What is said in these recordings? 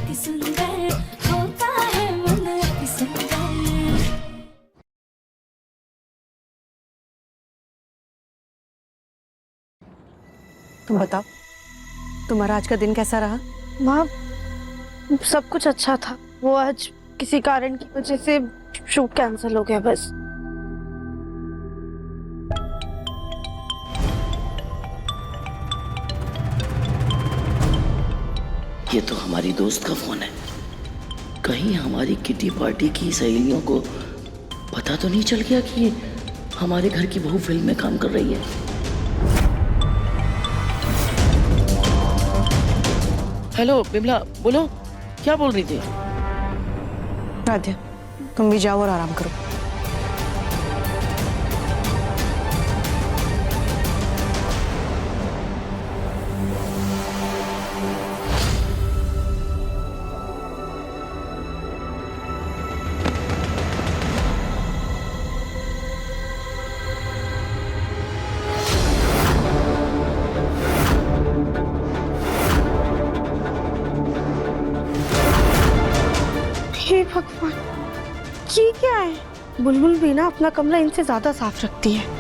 अति सुंदर होता है मन अति सुंदर। तुम बताओ, तुम्हारा आज का दिन कैसा रहा? माँ, सब कुछ अच्छा था। वो आज किसी कारण की वजह से शूट कैंसिल हो गया बस। ये तो हमारी दोस्त का फोन है। कहीं हमारी किटी पार्टी की सहेलियों को पता तो नहीं चल गया कि हमारे घर की बहू फिल्म में काम कर रही है। हेलो बिमला, बोलो, क्या बोल रही थी? राध्या, तुम भी जाओ और आराम करो। हे भगवान, ये क्या है? बुलबुल भी ना अपना कमरा इनसे ज्यादा साफ रखती है।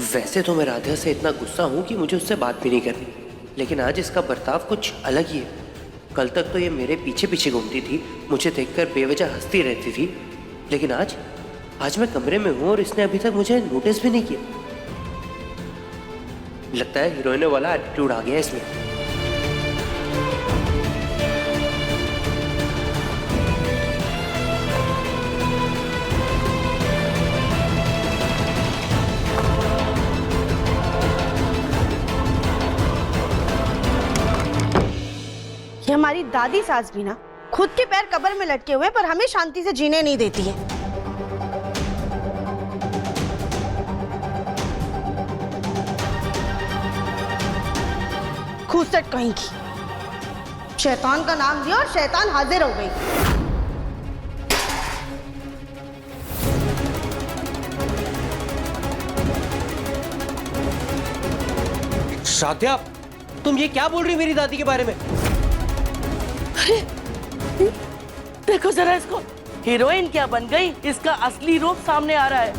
वैसे तो मैं राधिका से इतना गुस्सा हूं कि मुझे उससे बात भी नहीं करनी, लेकिन आज इसका बर्ताव कुछ अलग ही है। कल तक तो ये मेरे पीछे पीछे घूमती थी, मुझे देखकर बेवजह हंसती रहती थी, लेकिन आज मैं कमरे में हूं और इसने अभी तक मुझे नोटिस भी नहीं किया। लगता है हीरोइनों वाला एटीट्यूड आ गया इसमें। ये हमारी दादी सास भी ना खुद के पैर कब्र में लटके हुए पर हमें शांति से जीने नहीं देती है। खूसट कहीं की। शैतान का नाम दिया और शैतान हाजिर हो गई। राधिका, तुम ये क्या बोल रही हो मेरी दादी के बारे में? देखो जरा इसको, हीरोइन क्या बन गई, इसका असली रूप सामने आ रहा है।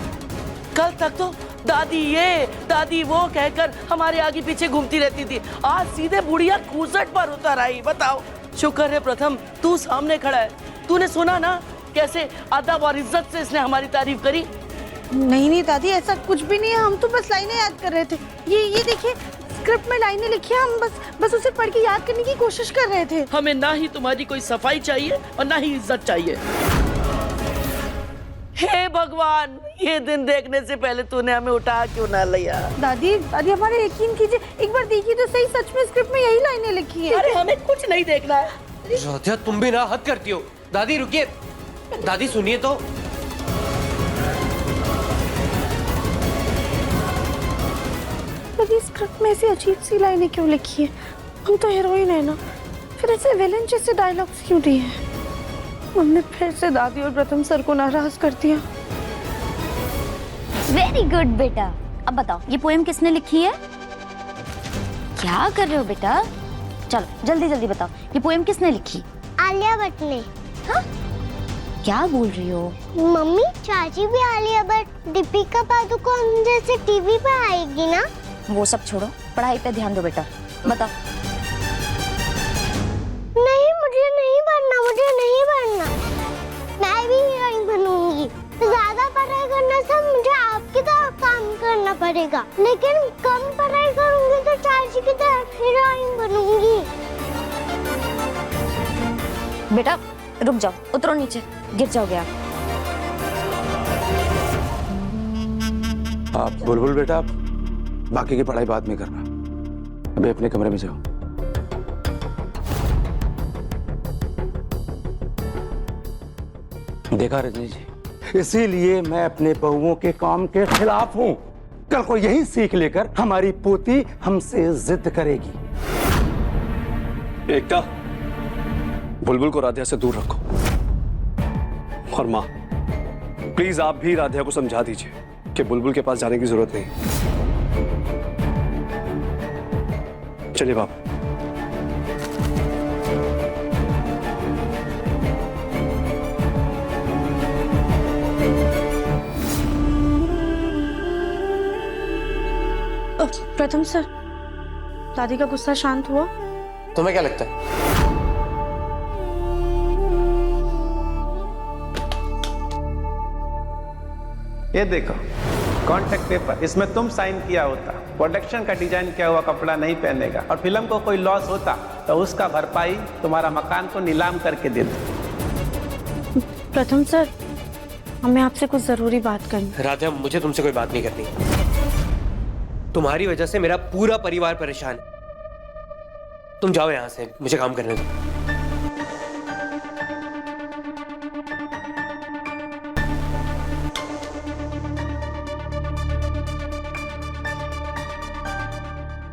कल तक तो दादी ये दादी वो कहकर हमारे आगे पीछे घूमती रहती थी, आज सीधे बुढ़िया खूसट पर उतर आई। बताओ, शुक्र है प्रथम तू सामने खड़ा है। तूने सुना ना कैसे अदब और इज्जत से इसने हमारी तारीफ करी। नहीं दादी, ऐसा कुछ भी नहीं है। हम तो बस लाइनें याद कर रहे थे। ये देखिए, स्क्रिप्ट में लाइनें लिखी है, हम बस उसे पढ़ के याद करने की कोशिश कर रहे थे। हमें ना ही तुम्हारी कोई सफाई चाहिए और ना ही इज्जत चाहिए। हे भगवान, ये दिन देखने से पहले तूने हमें उठा क्यों ना लिया? दादी हमारे यकीन कीजिए, एक बार देखिए तो सही, सच में स्क्रिप्ट में यही लाइनें लिखी है। अरे हमें कुछ नहीं देखना है। राधिका, तुम भी ना हद करती हो। दादी रुकिए, दादी सुनिए तो। दादी, स्क्रिप्ट में ऐसी अजीब सी लाइनें क्यों लिखी है? हम तो हीरोइन है ना, फिर ऐसे विलेन जैसे डायलॉग्स क्यों दिए हैं? हमने फिर से दादी और प्रथम सर को नाराज कर दिया। वेरी गुड बेटा। अब बताओ, ये पोएम किसने लिखी है? क्या कर रहे हो बेटा? चलो जल्दी जल्दी बताओ, ये पोएम किसने लिखी? आलिया भट्ट ने। हाँ? क्या बोल रही हो? मम्मी, चाची भी आलिया भट्ट दीपिका पादुकोण जैसे टीवी पे आएगी ना? वो सब छोड़ो, पढ़ाई पे ध्यान दो बेटा। बताओ। नहीं, मुझे नहीं बनना, मुझे नहीं बनना। मैं भी हीरोइन बनूंगी। ज्यादा पढ़ाई करने से मुझे आपकी तरह काम करना पड़ेगा, लेकिन कम पढ़ाई करूंगी तो चाची की तरह हीरोइन बनूंगी। बेटा रुक जाओ, उतरो नीचे, गिर जाओगे आप। आप बुलबुल बेटा, बाकी की पढ़ाई बाद में करना, अभी अपने कमरे में जाओ। देखा रजनी जी, इसीलिए मैं अपने बहुओं के काम के खिलाफ हूँ। कल को यही सीख लेकर हमारी पोती हमसे जिद करेगी। एकता, बुलबुल को राधिया से दूर रखो। और माँ, प्लीज आप भी राधिया को समझा दीजिए कि बुलबुल के पास जाने की जरूरत नहीं। चलिए बाप। प्रथम सर, दादी का गुस्सा शांत हुआ? तुम्हें क्या लगता है? ये देखो कॉन्ट्रैक्ट पेपर, इसमें तुम साइन किया होता, प्रोडक्शन का डिजाइन किया हुआ कपड़ा नहीं पहनेगा और फिल्म को कोई लॉस होता तो उसका भरपाई तुम्हारा मकान को नीलाम करके दे दो। प्रथम सर, हमें आपसे कुछ जरूरी बात करनी। राधा, मुझे तुमसे कोई बात नहीं करनी। तुम्हारी वजह से मेरा पूरा परिवार परेशान है। तुम जाओ यहां से, मुझे काम करने दो।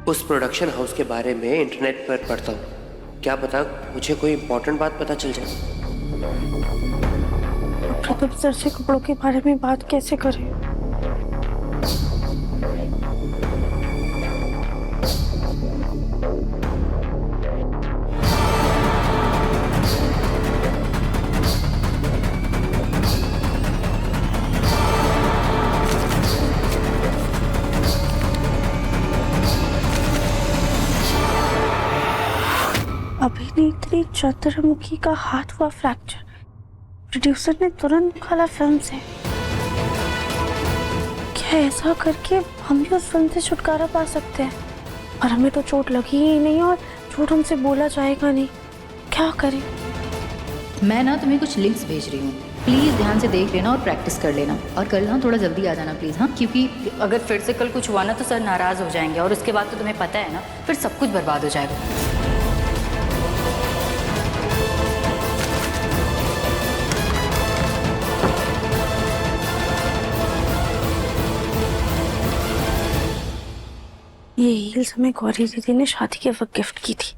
उस प्रोडक्शन हाउस के बारे में इंटरनेट पर पढ़ता हूँ, क्या पता मुझे कोई इंपॉर्टेंट बात पता चल जाए। प्रताप सर से कपड़ों के बारे में बात कैसे करें? अभिनेत्री चतुर्मुखी का हाथ हुआ फ्रैक्चर, प्रोड्यूसर ने तुरंत निकाला फिल्म से। क्या ऐसा करके हम भी उस फिल्म से छुटकारा पा सकते हैं? और हमें तो चोट लगी ही नहीं और चोट हमसे बोला जाएगा नहीं, क्या करें? मैं ना तुम्हें कुछ लिंक्स भेज रही हूँ, प्लीज़ ध्यान से देख लेना और प्रैक्टिस कर लेना। और कल ना थोड़ा जल्दी आ जाना प्लीज़। हाँ, क्योंकि अगर फिर से कल कुछ हुआ ना तो सर नाराज़ हो जाएंगे और उसके बाद तो तुम्हें पता है ना, फिर सब कुछ बर्बाद हो जाएगा। ये हील्स हमें गौरी दीदी ने शादी के वक्त गिफ्ट की थी।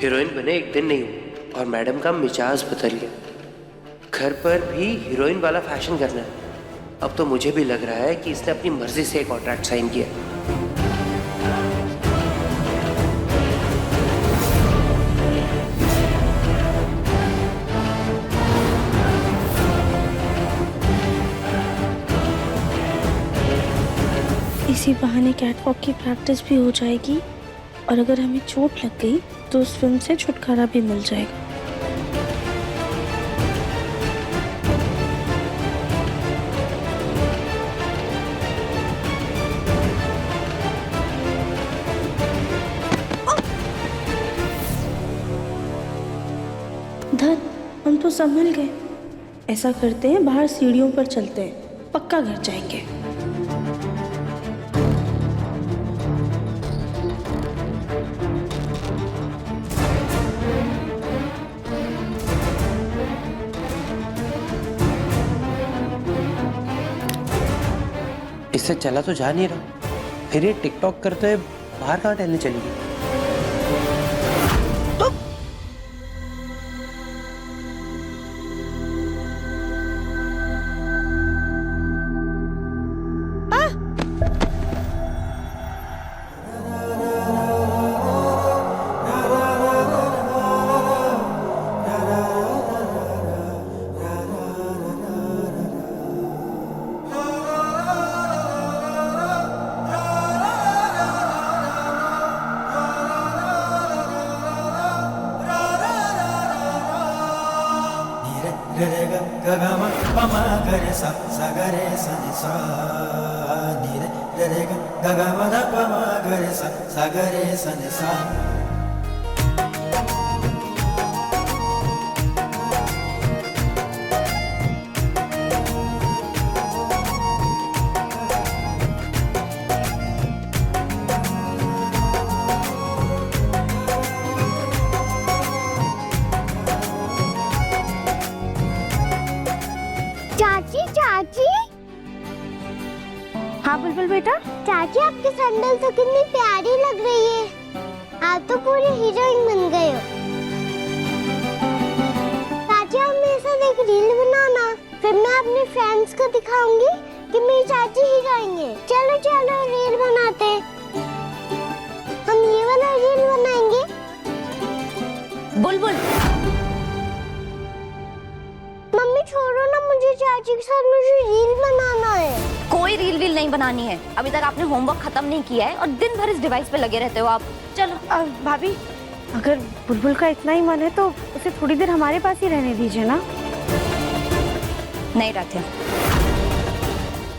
हीरोइन बने एक दिन नहीं हुआ और मैडम का मिजाज बदल गया। घर पर भी हीरोइन वाला फैशन करना है। अब तो मुझे भी लग रहा है कि इसने अपनी मर्जी से कॉन्ट्रैक्ट साइन किया। इसी बहाने कैटवॉक की प्रैक्टिस भी हो जाएगी और अगर हमें चोट लग गई तो उस फिल्म से छुटकारा भी मिल जाएगा। धत, हम तो संभल गए। ऐसा करते हैं, बाहर सीढ़ियों पर चलते हैं, पक्का घर जाएंगे। इससे चला तो जा नहीं रहा, फिर ये टिकटॉक करते हुए बाहर कहाँ टहलने चली गई? हाँ बुलबुल बेटा। चाची आपकी सैंडल तो कितनी प्यारी लग रही है, आप तो पूरी हीरोइन बन गए हो। चाची आप मेरे साथ एक रील बनाना, फिर मैं अपने फ्रेंड्स को दिखाऊंगी कि मेरी चाची हीरोइन है। चलो चलो रील बनाते हैं, हम ये वाला रील बनाएंगे। बुलबुल मम्मी छोड़ो ना, मुझे चाची के साथ मुझे रील बनाना है। कोई रील वील नहीं बनानी है, अभी तक आपने होमवर्क खत्म नहीं किया है और दिन भर इस डिवाइस पे लगे रहते हो आप। चलो भाभी, अगर बुलबुल का इतना ही मन है तो उसे थोड़ी देर हमारे पास ही रहने दीजिए ना। नहीं राध्या,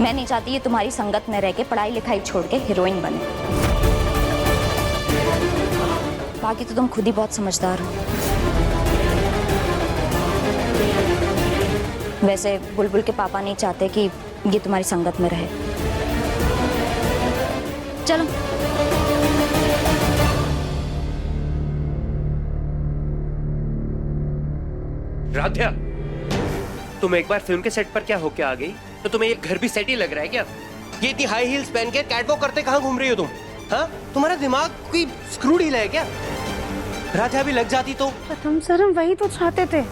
मैं नहीं चाहती ये तुम्हारी संगत में रह के पढ़ाई लिखाई छोड़ के हीरोइन बने। बाकी तो तुम खुद ही बहुत समझदार हो। वैसे बुलबुल के पापा नहीं चाहते कि ये तुम्हारी संगत में रहे। चलो राध्या, तुम एक बार फिल्म के सेट पर क्या होके आ गई तो तुम्हें ये घर भी सेट ही लग रहा है क्या? ये इतनी हाई हील्स पहन के कैटवॉक करते कहाँ घूम रही हो तुम? हाँ, तुम्हारा दिमाग कोई स्क्रू ढीला है क्या? राधा भी लग जाती तो? प्रथम सर, हम वही तो चाहते थे।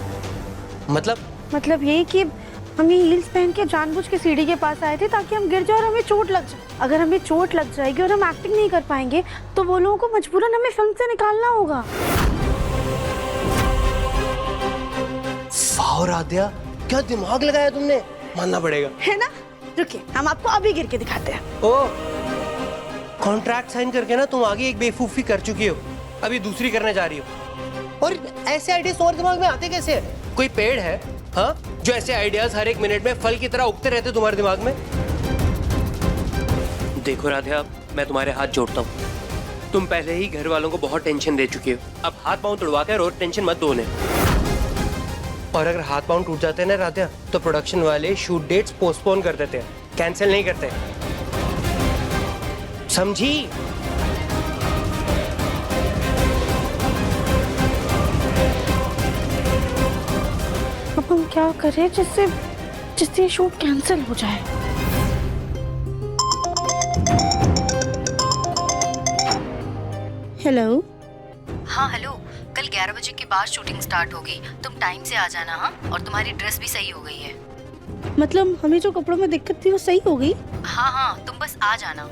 मतलब ये कि हम ये हील्स पहन के जानबूझ के सीढ़ी के पास आए थे ताकि हम गिर जाए और हमें चोट लग जाए। अगर हमें चोट लग जाएगी और हम एक्टिंग नहीं कर पाएंगे तो वो लोगों को मजबूरन हमें फिल्म से निकालना होगा। वाह राध्या, क्या दिमाग लगाया तुमने, मानना पड़ेगा। है ना? रुकिए, हम आपको अभी गिर के दिखाते हैं। ओ, कॉन्ट्रैक्ट साइन करके ना तुम आगे एक बेवकूफी कर चुकी हो, अभी दूसरी करने जा रही हो। और ऐसे आइडियाज तुम्हारे दिमाग में आते कैसे हैं? कोई पेड़ है हाँ जो ऐसे आइडियाज हर एक मिनट में फल की तरह उगते रहते तुम्हारे दिमाग में? देखो राध्या, मैं तुम्हारे हाथ जोड़ता हूँ, तुम पहले ही घर वालों को बहुत टेंशन दे चुकी हो, अब हाथ पांव तुड़वा कर और टेंशन मत दो उन्हें। और अगर हाथ पांव टूट जाते हैं ना राध्या, तो प्रोडक्शन वाले शूट डेट्स पोस्टपोन कर देते हैं, कैंसिल नहीं करते, समझी? अब हम क्या करें जिससे शूट कैंसिल हो जाए? हेलो। हाँ हेलो, कल 11 बजे के बाद शूटिंग स्टार्ट होगी, तुम टाइम से आ जाना। हाँ, और तुम्हारी ड्रेस भी सही हो गई है। मतलब हमें जो कपड़ों में दिक्कत थी वो सही हो गई? हाँ हाँ, तुम बस आ जाना।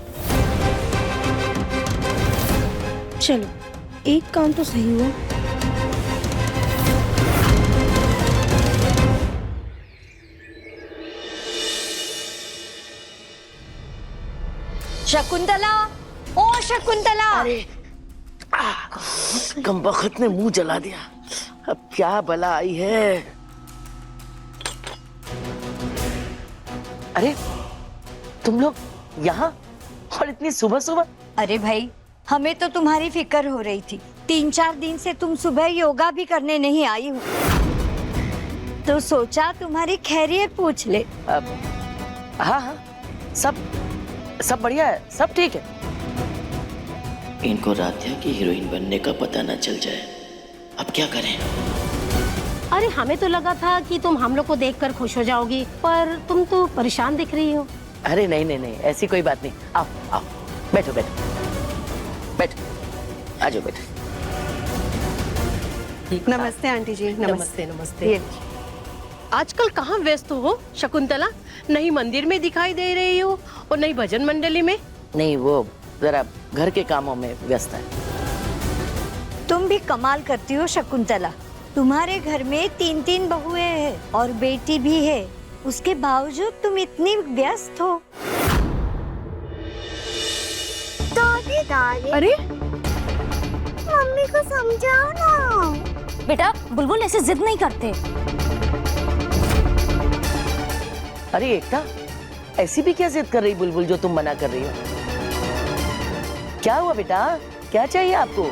चलो, एक काम तो सही हुआ। शकुंतला, ओ शकुंतला। अरे कम वक्त ने मुंह जला दिया, अब क्या बला आई है। अरे तुम लोग यहाँ और इतनी सुबह सुबह? अरे भाई, हमें तो तुम्हारी फिक्र हो रही थी, 3-4 दिन से तुम सुबह योगा भी करने नहीं आई हो, तो सोचा तुम्हारी खैरियत पूछ ले। हाँ हाँ, सब बढ़िया है, सब ठीक है। इनको राध्या की हीरोइन बनने का पता न चल जाए, अब क्या करें? अरे हमें तो लगा था कि तुम हम लोग को देखकर खुश हो जाओगी, पर तुम तो परेशान दिख रही हो। अरे नहीं नहीं नहीं, ऐसी कोई बात नहीं। आओ आओ, बैठो बैठो बैठो, आ जाओ बैठो। नमस्ते आंटी जी। नमस्ते नमस्ते। आजकल कहाँ व्यस्त हो शकुंतला? नहीं मंदिर में दिखाई दे रही हो और नहीं भजन मंडली में। नहीं, वो जरा घर के कामों में व्यस्त है। तुम भी कमाल करती हो शकुंतला, तुम्हारे घर में 3-3 बहुएं हैं और बेटी भी है, उसके बावजूद तुम इतनी व्यस्त हो। दादी दादी, अरे मम्मी को समझाओ ना। बेटा बुलबुल ऐसे जिद नहीं करते। अरे एकता, ऐसी भी क्या जिद कर रही बुलबुल जो तुम मना कर रही हो? क्या हुआ बेटा, क्या चाहिए आपको?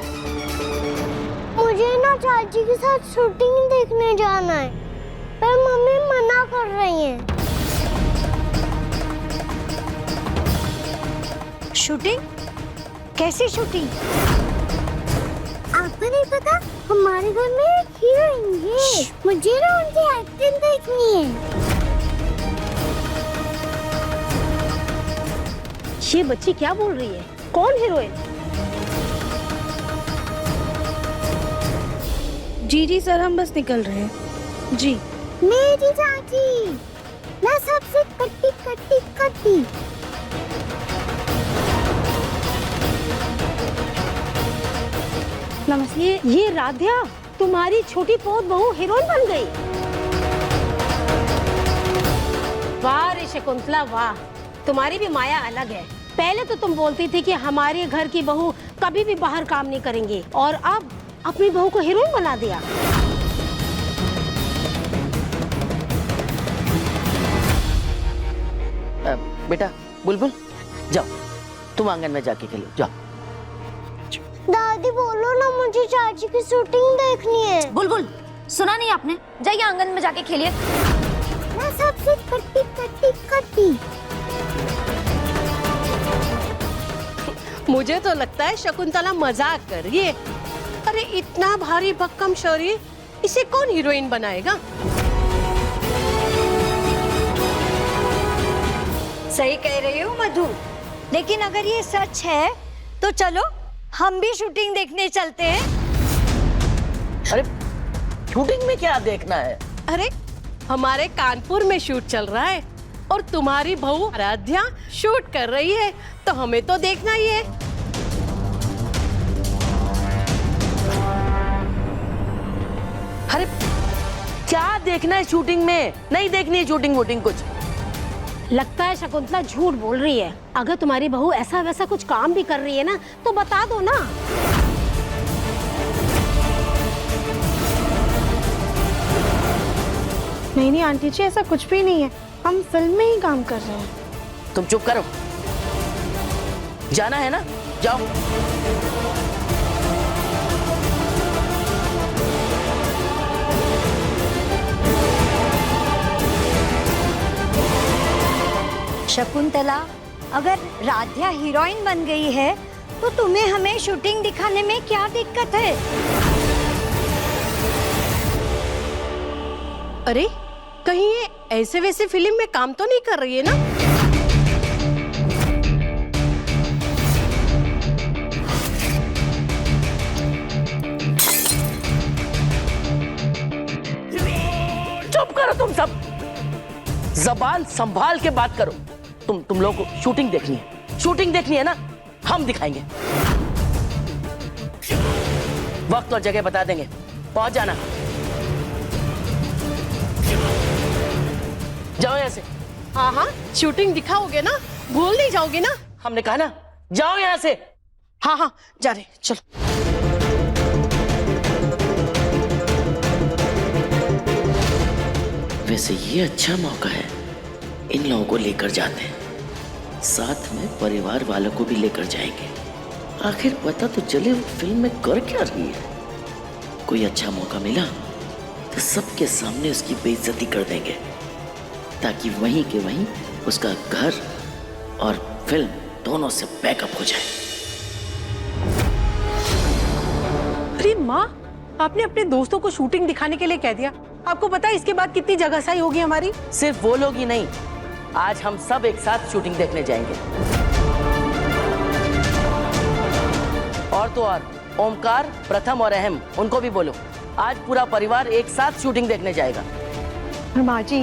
मुझे ना चाची के साथ शूटिंग देखने जाना है, पर मम्मी मना कर रही है। शूटिंग? कैसी शूटिंग? आपको नहीं पता, हमारे घर में एक हीरोइन है, मुझे ना उनकी एक्टिंग देखनी है। ये बच्ची क्या बोल रही है? कौन हीरोइन? जी जी सर, हम बस निकल रहे हैं जी। मेरी चाची, मैं सबसे कट्टी कट्टी कट्टी। नमस्ते। ये राध्या, तुम्हारी छोटी पोत बहू हीरोइन बन गई। वाह रे शकुंतला वाह, तुम्हारी भी माया अलग है। पहले तो तुम बोलती थी कि हमारे घर की बहू कभी भी बाहर काम नहीं करेंगे, और अब अपनी बहू को हीरोइन बना दिया। बेटा बुलबुल, जाओ तुम आंगन में जाके खेलो, जाओ। दादी बोलो ना, मुझे चाची की शूटिंग देखनी है। बुलबुल, सुना नहीं आपने? जाइए आंगन में जाके खेलिए। मैं सबसे कट्टी कट्टी कट्टी। मुझे तो लगता है शकुंतला मजाक कर रही है। अरे इतना भारी भक्कम शरीर, इसे कौन हीरोइन बनाएगा? सही कह रही हो मधु, लेकिन अगर ये सच है तो चलो हम भी शूटिंग देखने चलते हैं। अरे शूटिंग में क्या देखना है? अरे हमारे कानपुर में शूट चल रहा है और तुम्हारी बहू आराध्या शूट कर रही है, तो हमें तो देखना ही है। अरे क्या देखना है शूटिंग में? नहीं देखनी है शूटिंग वूटिंग कुछ। लगता है शकुंतला झूठ बोल रही है। अगर तुम्हारी बहू ऐसा वैसा कुछ काम भी कर रही है ना, तो बता दो ना। नहीं नहीं आंटी जी, ऐसा कुछ भी नहीं है, हम फिल्म में ही काम कर रहे हैं। तुम चुप करो, जाना है ना, जाओ। शकुंतला, अगर राध्या हीरोइन बन गई है तो तुम्हें हमें शूटिंग दिखाने में क्या दिक्कत है? अरे कहीं ये ऐसे वैसे फिल्म में काम तो नहीं कर रही है ना? चुप करो तुम सब, जबान संभाल के बात करो। तुम लोग को शूटिंग देखनी है, शूटिंग देखनी है ना, हम दिखाएंगे। वक्त और जगह बता देंगे, पहुंच जाना। जाओ यहाँ से। हाँ हाँ, शूटिंग दिखाओगे ना, भूल नहीं जाओगे ना? हमने कहा ना, जाओ यहाँ से। हाँ हाँ जा रहे, चलो। वैसे ये अच्छा मौका है, इन लोगों को लेकर जाते हैं, साथ में परिवार वालों को भी लेकर जाएंगे। आखिर पता तो चले वो फिल्म में कर क्या रही है। कोई अच्छा मौका मिला तो सबके सामने उसकी बेइज्जती कर देंगे, ताकि वहीं के वहीं उसका घर और फिल्म दोनों से बैकअप हो जाए। अरे माँ, आपने अपने दोस्तों को शूटिंग दिखाने के लिए कह दिया। आपको पता है इसके बाद कितनी जगहसाई होगी हमारी? सिर्फ वो लोग ही नहीं, आज हम सब एक साथ शूटिंग देखने जाएंगे। और तो और ओमकार, प्रथम और अहम, उनको भी बोलो। आज पूरा परिवार एक साथ शूटिंग देखने जाएगा। माँ जी,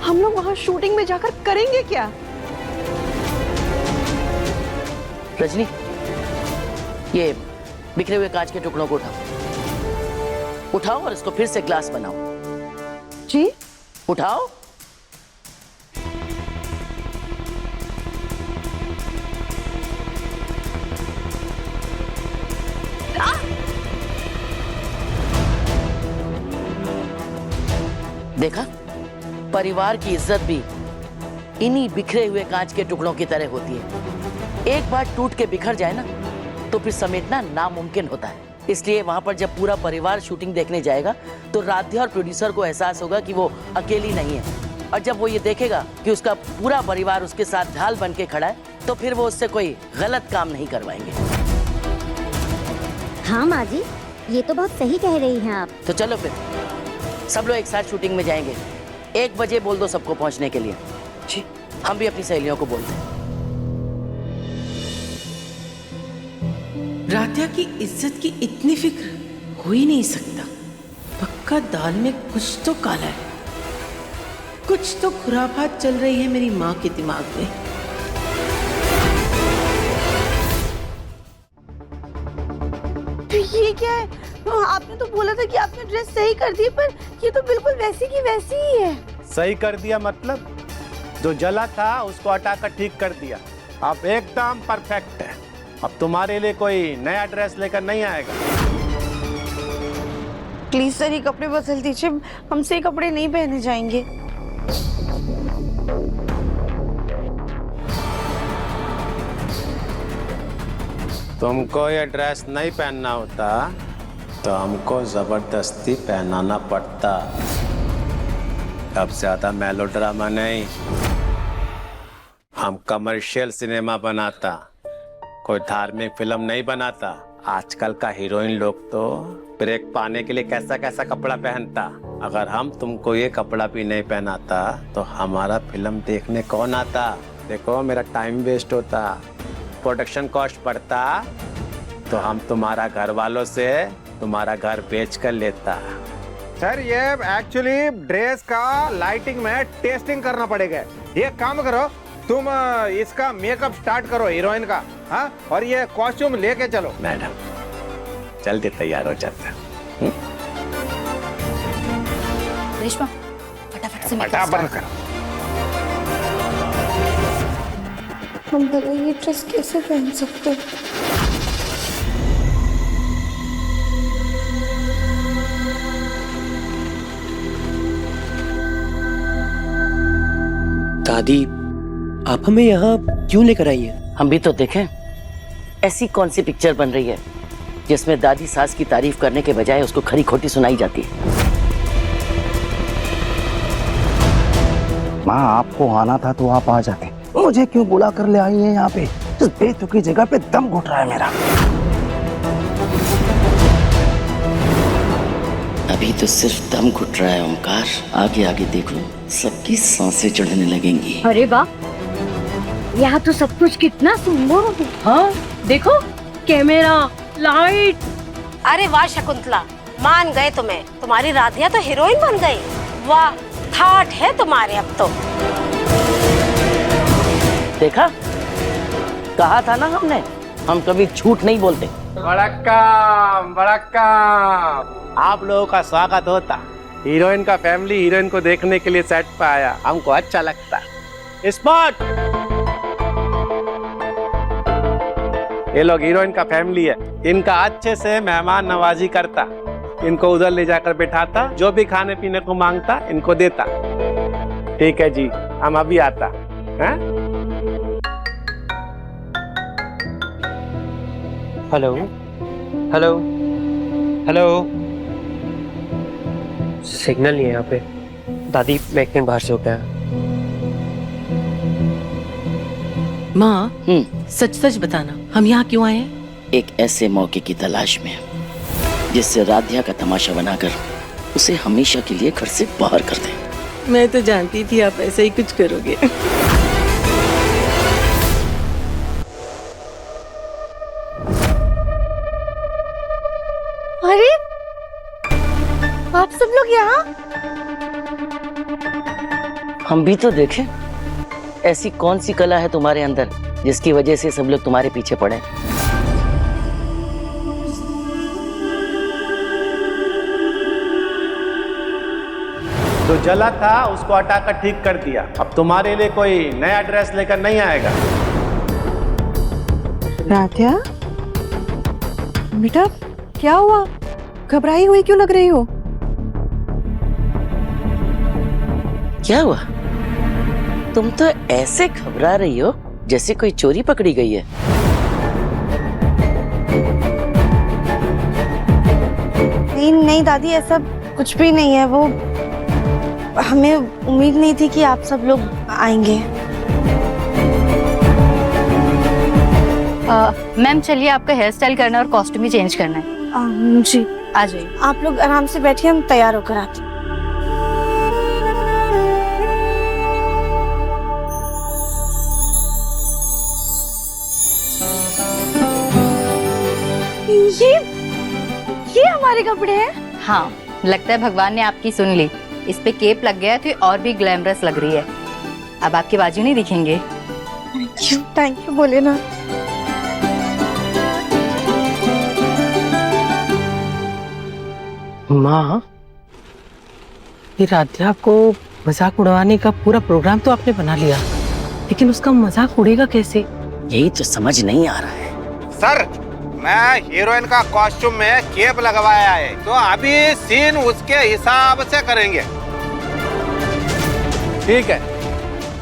हम लोग वहाँ शूटिंग में जाकर करेंगे क्या? रजनी, ये बिखरे हुए कांच के टुकड़ों को उठाओ और इसको फिर से ग्लास बनाओ। जी? उठाओ। देखा, परिवार की इज्जत भी इन्हीं बिखरे हुए कांच के टुकड़ों की तरह होती है। एक बार टूट के बिखर जाए ना, तो फिर समेटना नामुमकिन होता है। इसलिए वहां पर जब पूरा परिवार शूटिंग देखने जाएगा तो राध्या और प्रोड्यूसर को एहसास होगा कि वो अकेली नहीं है। और जब वो ये देखेगा कि उसका पूरा परिवार उसके साथ ढाल बन के खड़ा है, तो फिर वो उससे कोई गलत काम नहीं करवाएंगे। हाँ माँ जी, ये तो बहुत सही कह रही हैं आप। तो चलो फिर सब लोग एक साथ शूटिंग में जाएंगे। 1 बजे बोल दो सबको पहुंचने के लिए। जी, हम भी अपनी सहेलियों को बोलते हैं। राध्या की इज्जत की इतनी फिक्र हो ही नहीं सकता। पक्का दाल में कुछ तो काला है, कुछ तो खुराफात चल रही है मेरी माँ के दिमाग में। ये क्या है? आपने तो बोला था कि आपने ड्रेस सही कर दी, पर ये तो बिल्कुल वैसी की वैसी ही है। सही कर दिया मतलब? जो जला था उसको हटाकर ठीक कर दिया। अब एकदम परफेक्ट है। अब तुम्हारे लिए कोई नया ड्रेस लेकर नहीं आएगा। प्लीज सर, ये कपड़े बदल दीजिए, हमसे ये कपड़े नहीं पहने जाएंगे। तुमको ये ड्रेस नहीं पहनना होता तो हमको जबरदस्ती पहनाना पड़ता। अब ज्यादा मेलोड्रामा नहीं, हम कमर्शियल सिनेमा बनाता, कोई धार्मिक फिल्म नहीं बनाता। आजकल का हीरोइन लोग तो ब्रेक पाने के लिए कैसा कैसा कपड़ा पहनता। अगर हम तुमको ये कपड़ा भी नहीं पहनाता तो हमारा फिल्म देखने कौन आता? देखो मेरा टाइम वेस्ट होता, प्रोडक्शन कॉस्ट बढ़ता, तो हम तुम्हारा घर वालों से तुम्हारा घर बेच कर लेता। सर ये एक्चुअली ड्रेस का लाइटिंग में टेस्टिंग करना पड़ेगा। ये काम करो, तुम इसका मेकअप स्टार्ट करो हीरोइन का, हाँ, और ये कॉस्ट्यूम लेके चलो। मैडम जल्दी तैयार हो जाता। रेशमा फटाफट से फटाफट करो। हम भला ये ड्रेस कैसे पहन सकते हैं? दादी, आप हमें यहाँ क्यों लेकर आई हैं? हम भी तो देखें ऐसी कौन सी पिक्चर बन रही है जिसमें दादी सास की तारीफ करने के बजाय उसको खरी खोटी सुनाई जाती है। माँ आपको आना था तो आप आ जाते, मुझे क्यों बुला कर ले आई है यहाँ पे? इस बेतुकी जगह पे दम घुट रहा है मेरा। अभी तो सिर्फ दम घुट रहा है ओमकार, आगे आगे देखो सबकी सांसें चढ़ने लगेंगी। अरे वाह, यहाँ तो सब कुछ कितना सुंदर है। हाँ देखो, कैमरा, लाइट। अरे वाह शकुंतला, मान गए तुम्हें, तुम्हारी राधिया तो हीरोइन बन गई। वाह, ठाठ है तुम्हारे अब तो। देखा, कहा था ना हमने, हम कभी झूठ नहीं बोलते। बड़ा काम, बड़ा काम। आप लोगों का स्वागत होता। हीरोइन का फैमिली हीरोइन को देखने के लिए सेट पे आया, हमको अच्छा लगता। स्पॉट, ये लोग हीरोइन का फैमिली है, इनका अच्छे से मेहमान नवाजी करता, इनको उधर ले जाकर बैठाता, जो भी खाने पीने को मांगता इनको देता। ठीक है जी, हम अभी आता हैं? हेलो हेलो हेलो, सिग्नल नहीं है यहाँ पे। दादी मैं एक मिनट बाहर से हो गया। माँ सच सच बताना, हम यहाँ क्यों आए हैं? एक ऐसे मौके की तलाश में जिससे राधिया का तमाशा बनाकर उसे हमेशा के लिए घर से बाहर कर दें। मैं तो जानती थी आप ऐसे ही कुछ करोगे। अरे आप सब लोग यहाँ? हम भी तो देखें ऐसी कौन सी कला है तुम्हारे अंदर जिसकी वजह से सब लोग तुम्हारे पीछे पड़े। जो जला था उसको हटाकर ठीक कर दिया। अब तुम्हारे लिए कोई नया ड्रेस लेकर नहीं आएगा। राधिया बेटा, क्या हुआ? घबराई हुई क्यों लग रही हो? क्या हुआ? तुम तो ऐसे घबरा रही हो जैसे कोई चोरी पकड़ी गई है। नहीं नहीं दादी, ऐसा कुछ भी नहीं है। वो हमें उम्मीद नहीं थी कि आप सब लोग आएंगे। मैम चलिए, आपका हेयर स्टाइल करना और कॉस्ट्यूम भी चेंज करना है। जी आ जाइए। आप लोग आराम से बैठिए, हम तैयार होकर आते हैं। ये हमारे कपड़े हैं? हाँ, लगता है भगवान ने आपकी सुन ली। इस पे केप लग गया है तो ये और भी ग्लैमरस लग रही है। अब आपके बाजू नहीं दिखेंगे। थैंक यू बोले ना। माँ, ये राध्या को मजाक उड़वाने का पूरा प्रोग्राम तो आपने बना लिया, लेकिन उसका मजाक उड़ेगा कैसे? यही तो समझ नहीं आ रहा है। सर, मैं हीरोइन का कॉस्ट्यूम में केप लगवाया है, तो अभी सीन उसके हिसाब से करेंगे। ठीक है,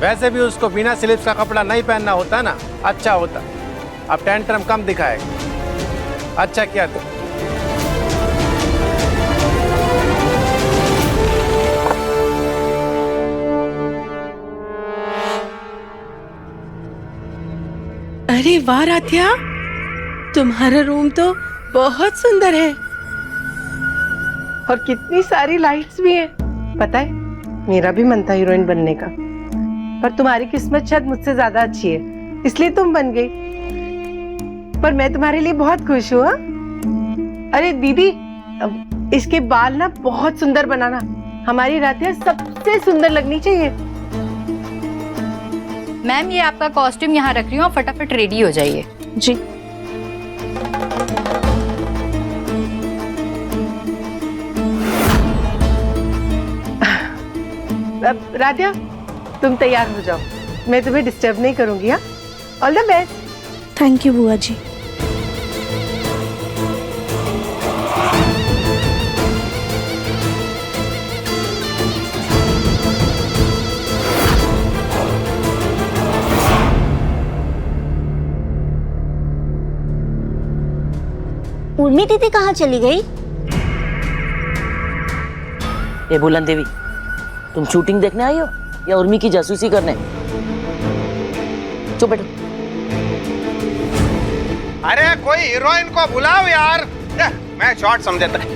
वैसे भी उसको बिना स्लीव्स का कपड़ा नहीं पहनना होता ना, अच्छा होता। अब टेंट्रम कम दिखाएगा। अच्छा किया तो। अरे वाह राध्या, तुम्हारा रूम तो बहुत सुंदर है और कितनी सारी लाइट्स भी हैं। पता है, मेरा भी मन था हीरोइन बनने का, पर तुम्हारी किस्मत शायद मुझसे ज्यादा अच्छी है, इसलिए तुम बन गई। पर मैं तुम्हारे लिए बहुत खुश हूँ। अरे दीदी, इसके बाल ना बहुत सुंदर बनाना। हमारी राध्या सबसे सुंदर लगनी चाहिए। मैम, ये आपका कॉस्ट्यूम यहाँ रख रही हूँ, फटाफट रेडी हो जाइए। जी। अब राध्या, तुम तैयार हो जाओ, मैं तुम्हें डिस्टर्ब नहीं करूंगी। हाँ, all the best. Thank you बुआ जी। उर्मी दीदी कहाँ चली गई? ए बुलंद देवी, तुम शूटिंग देखने आई हो या उर्मी की जासूसी करने? चुप बैठो। अरे कोई हीरोइन को बुलाओ यार, मैं शॉट समझता।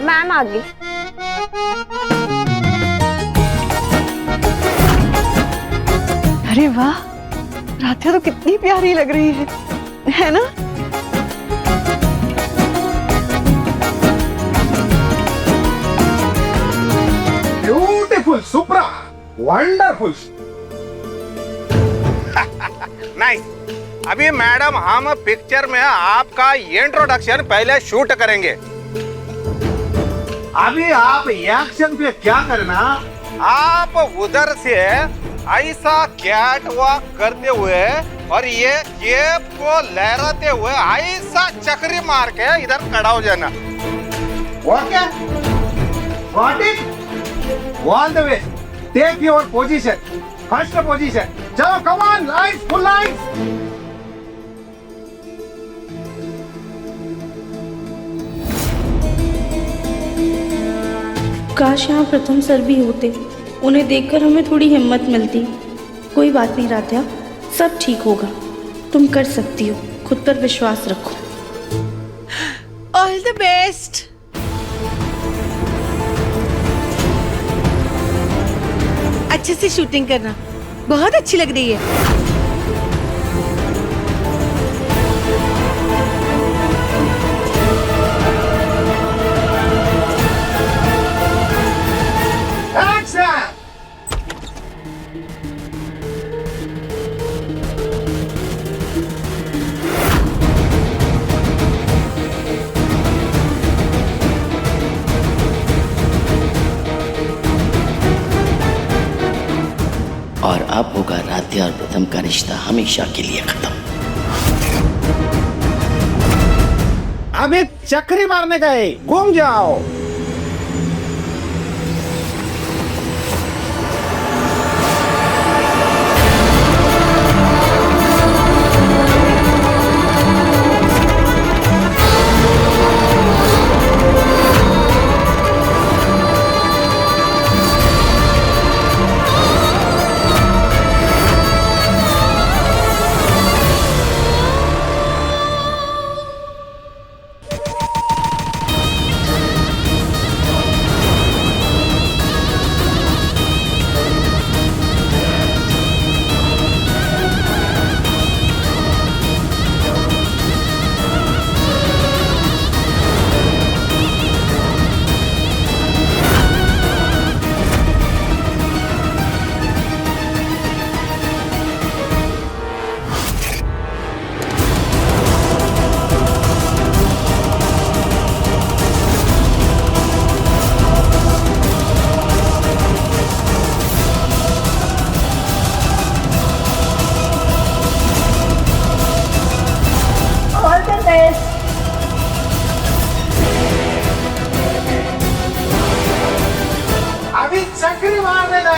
मैम आ गई। अरे वाह, राध्या तो कितनी प्यारी लग रही है ना? ब्यूटीफुल, सुप्रा, वंडरफुल। नाइस। अभी मैडम, हम पिक्चर में आपका इंट्रोडक्शन पहले शूट करेंगे। अभी आप एक्शन पे क्या करना, आप उधर से ऐसा कैट वॉक करते हुए और ये केप को लहराते हुए ऐसा चक्री मार के इधर खड़ा हो जाना। Okay, got it? All the way, take your position, first position. चलो, come on, lights, full lights. काश यहाँ प्रथम सर भी होते, उन्हें देखकर हमें थोड़ी हिम्मत मिलती। कोई बात नहीं राध्या, सब ठीक होगा। तुम कर सकती हो, खुद पर विश्वास रखो। All the best. अच्छे से शूटिंग करना, बहुत अच्छी लग रही है। और अब होगा राध्या और प्रथम का रिश्ता हमेशा के लिए खत्म। अभी चक्री मारने गए, घूम जाओ।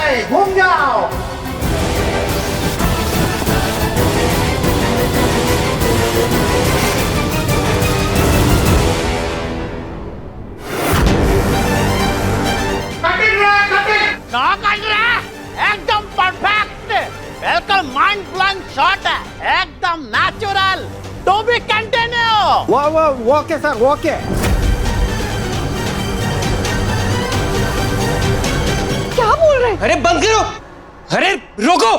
गए, घूम जाओ। एकदम परफेक्ट, बिल्कुल माइंड ब्लोइंग शॉट है, एकदम नेचुरल। To be continue. वो ओके सर, ओके। क्या बोल रहे? अरे बंद करो, अरे रोको।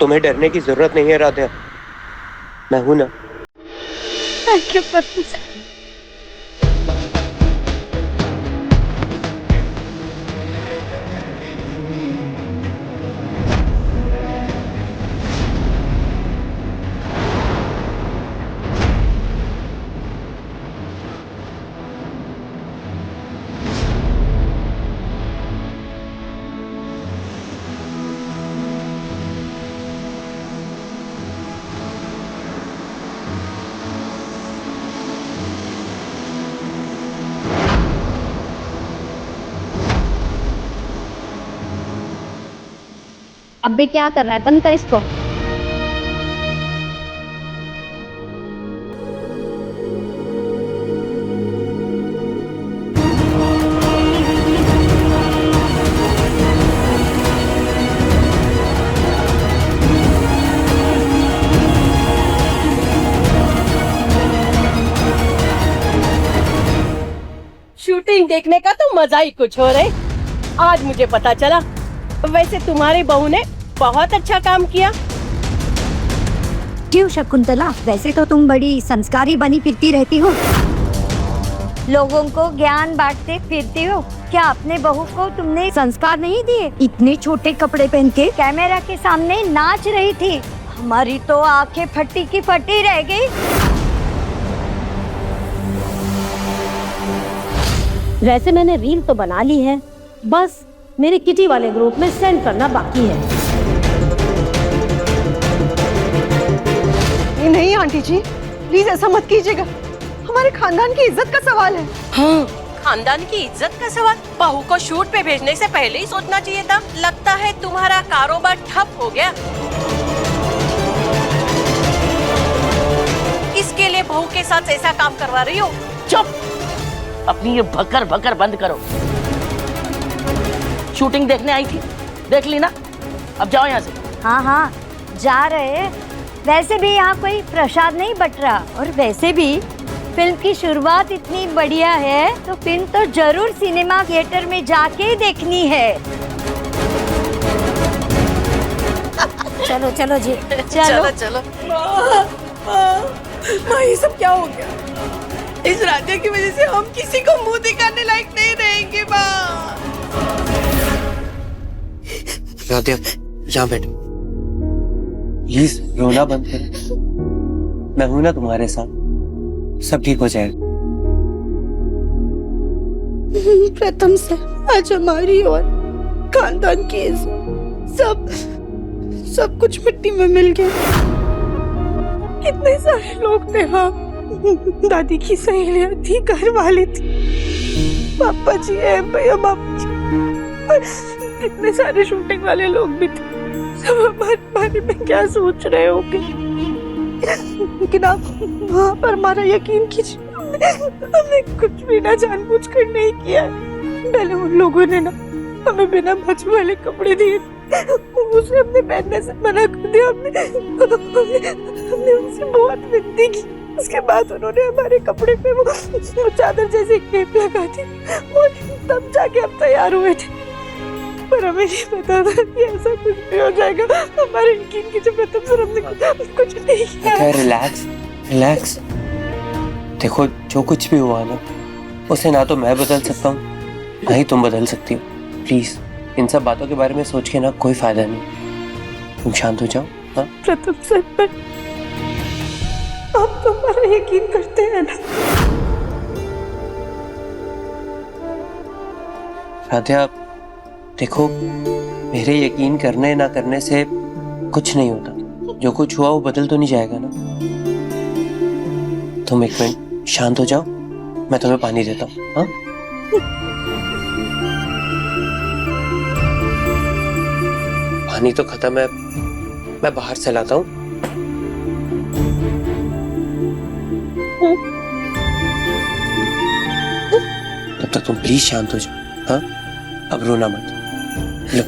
तुम्हें डरने की जरूरत नहीं है राधा, मैं हूं ना। थैंक यू पत्नी। अब भी क्या कर रहा है? बंद कर इसको। शूटिंग देखने का तो मजा ही कुछ और है। आज मुझे पता चला, वैसे तुम्हारी बहू ने बहुत अच्छा काम किया। क्यों शकुंतला, वैसे तो तुम बड़ी संस्कारी बनी फिरती रहती हो, लोगों को ज्ञान बांटते फिरती हो। क्या अपने बहू को तुमने संस्कार नहीं दिए? इतने छोटे कपड़े पहन के कैमरा के सामने नाच रही थी, हमारी तो आंखें फटी की फटी रह गई। वैसे मैंने रील तो बना ली है, बस मेरे किटी वाले ग्रुप में सेंड करना बाकी है। नहीं आंटी जी, प्लीज ऐसा मत कीजिएगा, हमारे खानदान की इज्जत का सवाल है। हाँ, खानदान की इज्जत का सवाल? बहू को शूट पे भेजने से पहले ही सोचना चाहिए था। लगता है तुम्हारा कारोबार ठप हो गया। इसके लिए बहू के साथ ऐसा काम करवा रही हो? चुप, अपनी ये भकर भकर बंद करो। शूटिंग देखने आई थी, देख ली ना, अब जाओ यहाँ से। हाँ हाँ जा रहे हैं। वैसे भी यहाँ कोई प्रसाद नहीं बट रहा, और वैसे भी फिल्म की शुरुआत इतनी बढ़िया है तो फिल्म तो जरूर सिनेमा थिएटर में जाके ही देखनी है। चलो चलो जी, चलो चलो। माँ ये सब क्या हो गया? इस राजा की वजह से हम किसी को मुंह दिखाने लायक नहीं रहेंगे माँ। राधिया, यहाँ बैठो। प्लीज रोना बंद करो, मैं हूं ना तुम्हारे साथ, सब ठीक हो जाएगा। प्रथम से आज हमारी और खानदान की सब कुछ मिट्टी में मिल गया। कितने सारे लोग थे, हाँ, दादी की सहेलियां थी, घर वाले थे, पापा जी है, भैया बापू जी, कितने सारे शूटिंग वाले लोग भी थे। सब हमारे बारे में क्या सोच रहे होंगे, लेकिन आप वहाँ पर हमारा यकीन कीजिए, हमने कुछ भी ना जानबूझकर नहीं किया। पहले उन लोगों ने ना हमें बिना बच वाले कपड़े दिए, उसे हमने पहनने से मना कर दिया। हमने उनसे बहुत विनती की, उसके बाद उन्होंने हमारे कपड़े पे वो चादर जैसे क्लेप लगा दी और तब जाके हम तैयार हुए थे। पर हमें नहीं पता था कि ऐसा कुछ भी हो जाएगा। हमारे यकीन की जब प्रथम सर हमने कुछ नहीं किया। रिलैक्स रिलैक्स, देखो जो कुछ भी हुआ ना, उसे ना तो मैं बदल सकता हूँ ना ही तुम बदल सकती हो। प्लीज इन सब बातों के बारे में सोच के ना कोई फायदा नहीं, तुम शांत हो जाओ। हाँ प्रथम सर, पर आप तो हमारा यकीन करते हैं ना? राधिया देखो, मेरे यकीन करने ना करने से कुछ नहीं होता, जो कुछ हुआ वो बदल तो नहीं जाएगा ना। तुम एक मिनट शांत हो जाओ, मैं तुम्हें पानी देता हूँ। हाँ पानी तो खत्म है, मैं बाहर से लाता हूँ। तब तक तुम प्लीज शांत हो जाओ। हाँ अब रोना मत। लो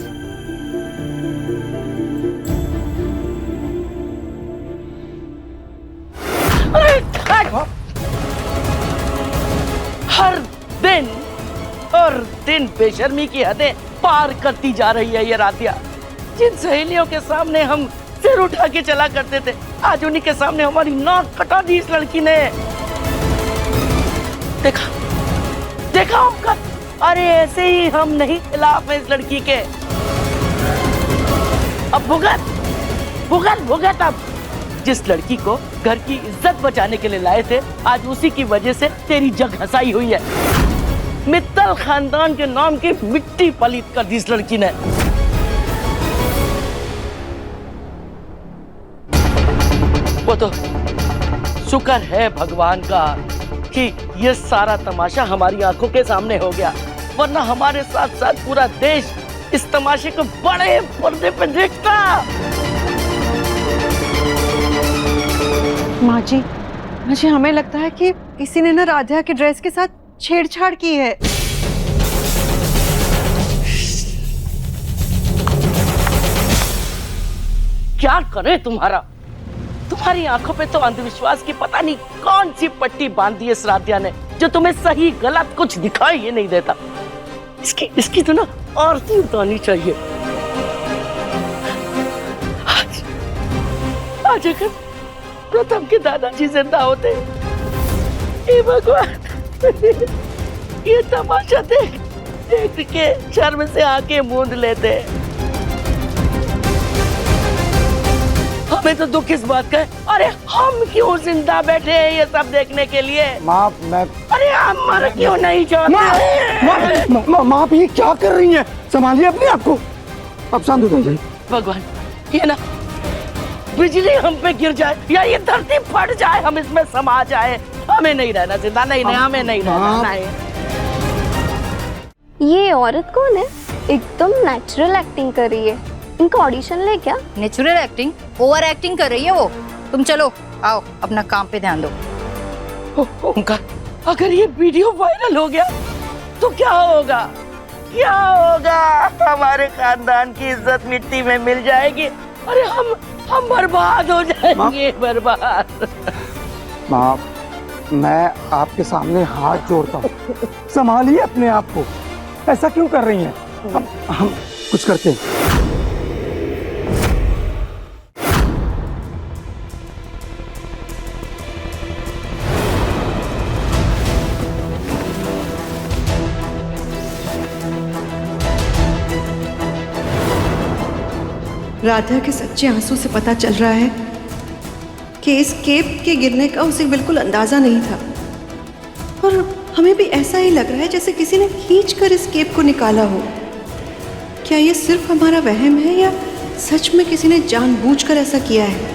हर दिन बेशर्मी की हदें पार करती जा रही है ये राधिया। जिन सहेलियों के सामने हम सिर उठा के चला करते थे, आज उन्हीं के सामने हमारी नाक कटा दी इस लड़की ने। देखा देखा हमका, अरे ऐसे ही हम नहीं खिलाफ है इस लड़की के। अब भुगत भुगत भुगत। अब जिस लड़की को घर की इज्जत बचाने के लिए लाए थे, आज उसी की वजह से तेरी जग हंसाई हुई है। मित्तल खानदान के नाम की मिट्टी पलीत कर दी इस लड़की ने। वो तो शुक्र है भगवान का कि ये सारा तमाशा हमारी आंखों के सामने हो गया, वरना हमारे साथ साथ पूरा देश इस तमाशे को बड़े पर्दे पे देखता। माँ जी हमें लगता है कि किसी ने ना राधिया के ड्रेस के साथ छेड़छाड़ की है। क्या करे तुम्हारी आंखों पे तो अंधविश्वास की पता नहीं कौन सी पट्टी बांध दी इस राधिया ने, जो तुम्हें सही गलत कुछ दिखाई ही नहीं देता। इसकी तो ना आरती उतारनी चाहिए। आज अगर प्रथम के दादाजी जिंदा होते, हे भगवान, ये तमाशा देख के शर्म से आंखें मूंद लेते। हमें तो दुख इस बात का है, अरे हम क्यों जिंदा बैठे हैं ये सब देखने के लिए। माँ मैं, अरे हम मर क्यों नहीं चाहते। माँ आप ये क्या कर रही हैं? संभालिए अपने आप को, अब शांत हो जाइए। भगवान, ये ना बिजली हम पे गिर जाए या ये धरती फट जाए, हम इसमें समा जाए, हमें नहीं रहना जिंदा, नहीं हमें नहीं रहना। नहीं। ये औरत कौन है? एकदम नेचुरल एक्टिंग कर रही है। इनका ऑडिशन ले क्या? नेचुरल एक्टिंग, ओवर एक्टिंग कर रही है वो। तुम चलो, आओ अपना काम पे ध्यान दो। ओंकार, अगर ये वीडियो वायरल हो गया तो क्या होगा? क्या होगा? हमारे खानदान की इज्जत मिट्टी में मिल जाएगी। अरे हम बर्बाद हो जाएंगे, बर्बाद। माँ, मैं आपके सामने हाथ जोड़ता हूँ, संभालिए अपने आप को। ऐसा क्यों कर रही हैं? हम कुछ करते हैं। राधा के सच्चे आंसू से पता चल रहा है कि इस केप के गिरने का उसे बिल्कुल अंदाजा नहीं था, और हमें भी ऐसा ही लग रहा है जैसे किसी ने खींचकर इस केप को निकाला हो। क्या ये सिर्फ हमारा वहम है या सच में किसी ने जानबूझकर ऐसा किया है?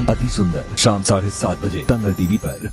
अति सुंदर शाम 7:30 बजे तंगल टीवी पर।